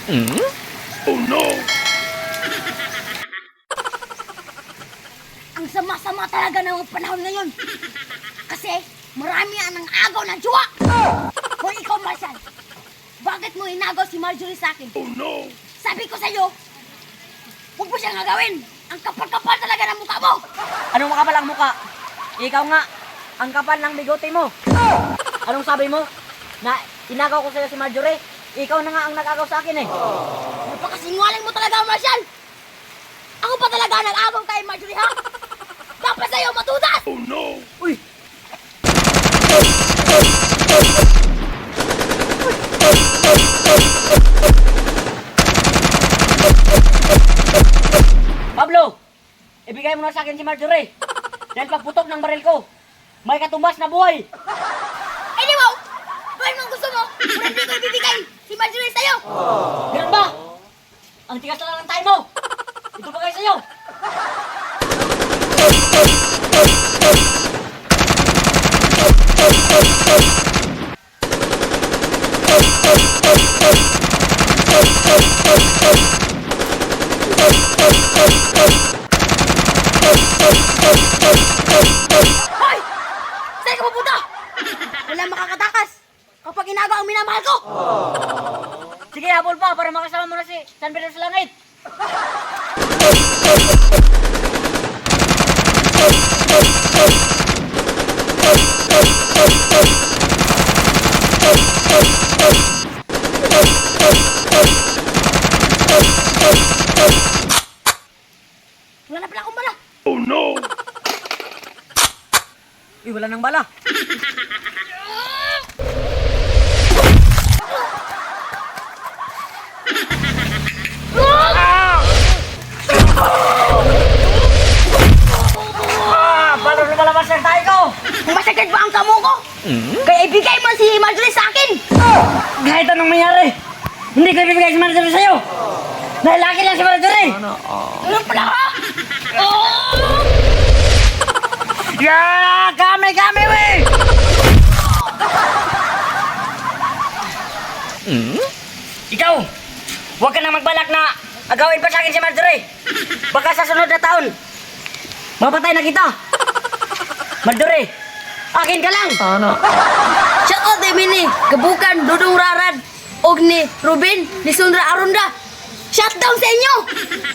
Oh no! Ang sama-sama talaga ng panahon ngayon. Kasi marami ang agaw ng jowa. Hoy, ikaw, Marshall. Bakit mo inagaw si Marjorie sa akin? Oh no! Sabi ko sa'yo, huwag mo siyang agawin. Ang kapal-kapal talaga ng mukha mo. Anong makapal ang muka? Ikaw nga, ang kapal ng bigote mo. Anong sabi mo? Na inagaw ko sa'yo si Marjorie? Ikaw na nga ang nag-agaw sa akin eh. Napakasinungaling mo talaga, Marshall. Ako pa talaga nag-agaw kay Marjorie, ha? Dapat sa'yo matutas. Oh no! Uy! Pablo! Ibigay mo na sa akin si Marjorie. Dahil pagputok ng baril ko, may katumbas na buhay. Eh, di mo! Gawin mo ang gusto mo. Kung hindi ko ibibigay si Marjorie sa'yo. Ganun ba? Ang tigas na lang ng tayo mo. Ito ba kayo sa'yo? Hoy! Saan ka pupunta? Wala makakatakas kapag inagaw ang minamahal ko. Sige, habol pa para makasama mo na si San Pedro sa langit. Wala na pala akong bala. Oh no! Uy, wala nang bala. Paano lumalabas ng tayo ko? Masakit ba ang kamo ko? Kaya ibigay mo si Marjorie sa akin. Kahit anong mangyari, hindi ko ibibigay si Marjorie sa'yo. Dahil laki lang si Marjorie. Ganun pala ka? Oh! Yeah! Kami, weh! Ikaw, huwag ka na magbalak na agawin pa sa akin si Marjorie. Baka sa sunod na taon, mapatay na kita. Marjorie, akin ka lang. Shout out kay Mini, Kabukan, Dudong Rarad, og ni Ruben, ni Sundra Arunda. Shutdown sa inyo!